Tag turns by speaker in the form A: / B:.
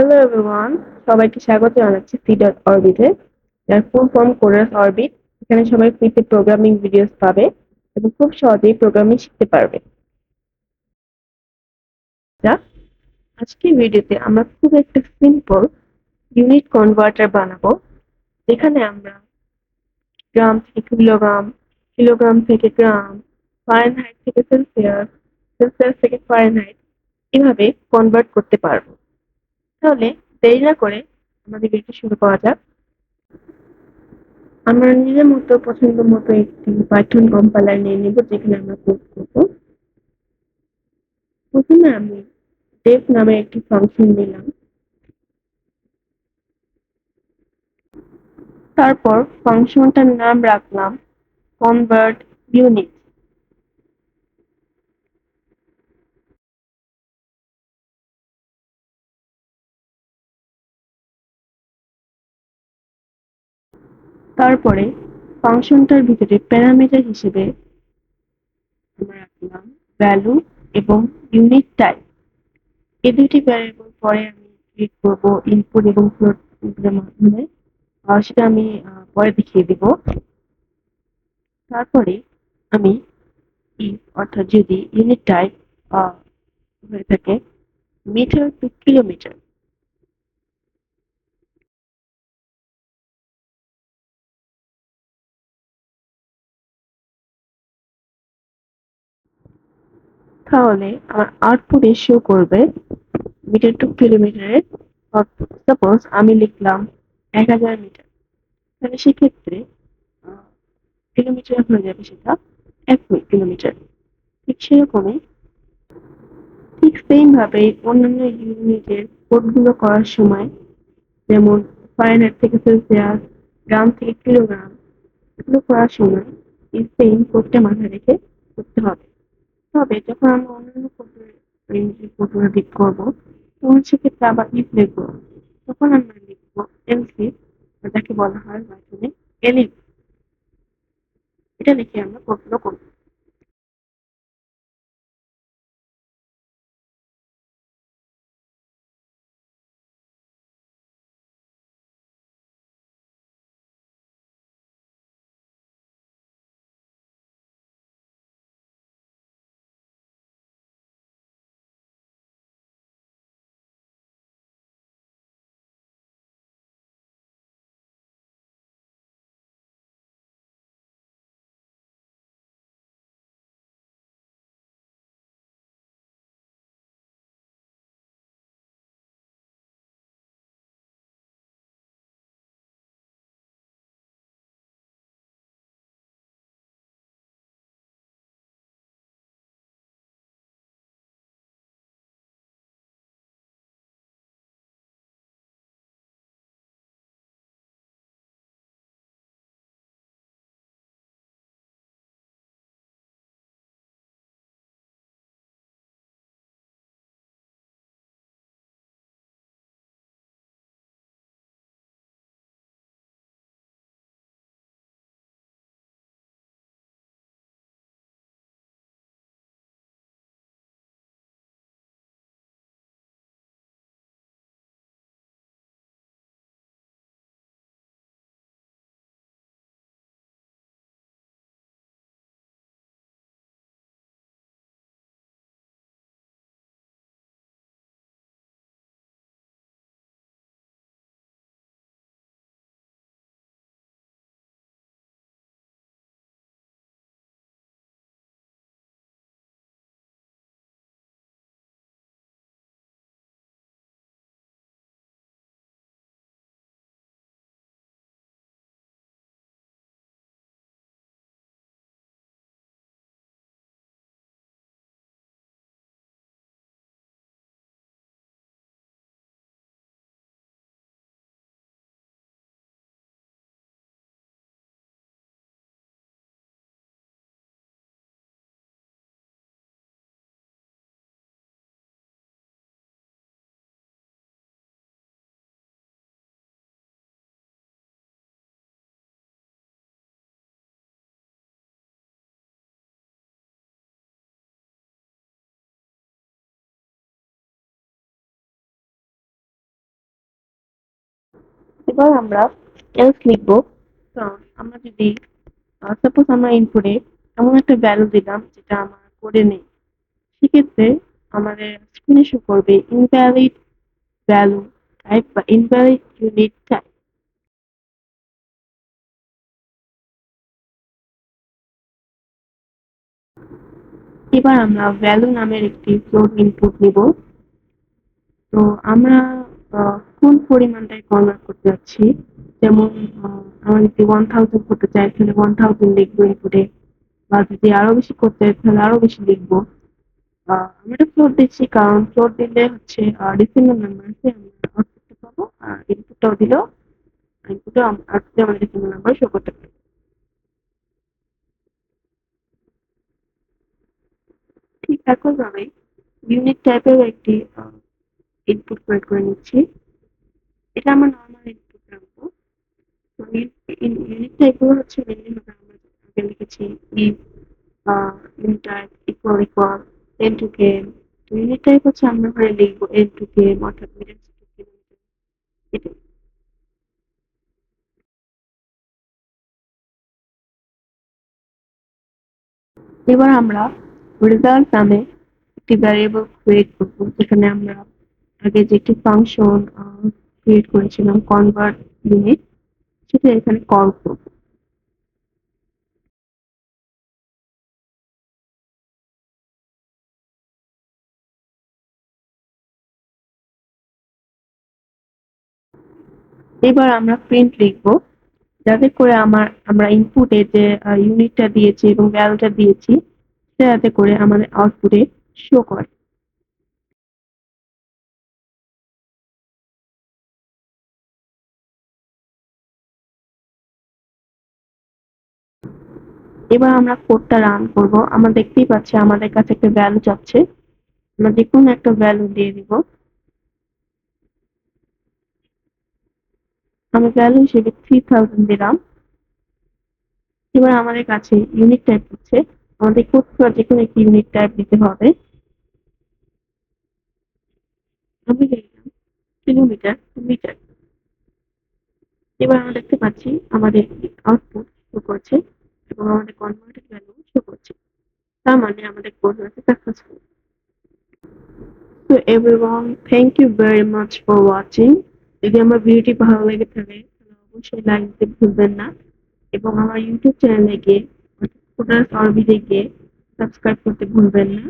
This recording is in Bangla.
A: হ্যালো এভরিওয়ান, সবাইকে স্বাগত জানাচ্ছি সি.অরবিট এ। যার ফুল ফর্ম কোরাস অরবিট। এখানে সবাই ফ্রিতে প্রোগ্রামিং ভিডিওস পাবে এবং খুব সহজেই প্রোগ্রামিং শিখতে পারবে। যা আজকের ভিডিওতে আমরা খুব একটা সিম্পল ইউনিট কনভার্টার বানাবো, যেখানে আমরা গ্রাম থেকে কিলোগ্রাম, কিলোগ্রাম থেকে গ্রাম, ফারেনহাইট থেকে সেলসিয়াস, সেলসিয়াস থেকে ফারেনহাইট এভাবে কনভার্ট করতে পারবো। তাহলে দেরি না করে আমাদের ভিডিও শুরু করা যাক। আমরা নিজের মতো পছন্দ মতো একটি পাইথন কম্পাইলার নিয়ে নেব, যেখানে আমরা কোড করব। প্রথমে আমি ডেফ নামে একটি ফাংশন নিলাম। তারপর ফাংশনটার নাম রাখলাম কনভার্ট ইউনিট। তারপরে ফাংশনটার ভিতরে প্যারামিটার হিসেবে আমরা রাখলাম ভ্যালু এবং ইউনিট টাইপ। এই দুইটি ভ্যারিয়েবল পরে আমি ক্রিয়েট করব ইনপুট এবং ফ্লোট এর মাধ্যমে। সেটা আমি পরে দেখিয়ে দিব। তারপরে আমি ইফ, অর্থাৎ যদি ইউনিট টাইপ হয়ে থাকে মিটার টু কিলোমিটার, তাহলে আমার আউটপুটে শো করবে মিটার টু কিলোমিটারের আউটপুট। সাপোজ আমি লিখলাম 1000 মিটার, তাহলে সেক্ষেত্রে কিলোমিটার হয়ে যাবে সেটা 1 কিলোমিটার। ঠিক সেরকমই, ঠিক সেম ভাবে অন্যান্য ইউনিটের কোডগুলো করার সময়, যেমন ফারেনহাইট থেকে সেলসিয়াস, গ্রাম থেকে কিলোগ্রাম, এগুলো করার সময় এই সেম কোডটা মাথায় রেখে করতে হবে। তবে যখন আমরা অন্যান্য কোডের রেঞ্জের কোডগুলো ডিক করবো, তখন সেক্ষেত্রে আবার ইফ লিখবো। তখন আমরা লিখবো এলস ইফ, যাকে বলা হয় পাইথনে এলিফ। এটা লিখে আমরা কোডগুলো করবো। এবার আমরা এলস লিখবো। কারণ আমরা যদি সাপোজ আমরা ইনপুটে এমন একটা ভ্যালু দিলাম যেটা আমার কোডে নেই, সেক্ষেত্রে আমাদের স্ক্রিনে শো করবে ইনভ্যালিড ভ্যালু টাইপ বা ইনভ্যালিড ইউনিট টাইপ। এবার আমরা ভ্যালু নামের একটি ফ্লোট ইনপুট নিব। তো আমরা কোন পরিমাণটায় কনভার্ট করতে যাচ্ছি, যেমন আমরা যদি 1000 করতে চাই তাহলে 1000 লিখবো ইনপুটে, বা যদি আরো বেশি করতে চাই তাহলে আরো বেশি লিখবো। আমরা একটা ফ্লোট দিচ্ছি কারণ ফ্লোট দিলে হচ্ছে ডেসিমাল নাম্বার আছে, আমরা আউটপুটটা পাবো, আর ইনপুটটাও দিলেও ইনপুটে আউটপুটে আমরা ডেসিমাল নাম্বার শো করতে পারি। ঠিক একইভাবে ইউনিট টাইপের একটি ইনপুট ক্রিয়েট করে নিচ্ছি। এটা আমরা নরমাল ইনপুট রাখবো। তো ইউনিট টাইপগুলো হচ্ছে মেনলি হবে আমরা আগে লিখেছি if unit type equal equal n to k. তো ইউনিট টাইপ হচ্ছে আমরা ওখানে লিখবো এন টু কে, অর্থাৎ মিটার টু কিলোমিটার। এটাই। এবার আমরা রেজাল্ট নামে একটি ভ্যারিয়েবল ক্রিয়েট করবো, যেখানে আমরা আগে যে একটি ফাংশন ক্রিয়েট করেছিলাম কনভার্ট ইউনিট, সেটা এখানে কল করবো। এবার আমরা প্রিন্ট লিখবো, যাতে করে আমরা ইনপুটে যে ইউনিটটা দিয়েছি এবং ভ্যালুটা দিয়েছি সেটা যাতে করে আমাদের আউটপুটে শো করে। এবার আমরা কোডটা রান করব। আমরা দেখতেই পাচ্ছি আমাদের কাছে একটা ভ্যালু চাচ্ছে, আমরা যে কোনো একটা ভ্যালু দিয়ে দিব। আমি ভ্যালু হিসেবে 3000 দিলাম। এবার আমাদের কাছে ইউনিট টাইপ হচ্ছে, আমাদের কোড যে কোনো একটি ইউনিট টাইপ দিতে হবে। আমি লিখলাম কিলোমিটার টু মিটার। এবার আমরা দেখতে পাচ্ছি আমাদের আউটপুট শো করছে এবং আমাদের কনভার্টেড ভ্যালু শো করছে। তার মানে আমাদের কোড হয়েছে সাকসেসফুল। তো everyone, thank you very much for watching. যদি আমার ভিডিওটি ভালো লেগে থাকে তাহলে অবশ্যই লাইক দিতে ভুলবেন না, এবং আমার ইউটিউব চ্যানেলে গিয়ে অর্থাৎ কোডার্স অরবিতে গিয়ে সাবস্ক্রাইব করতে ভুলবেন না।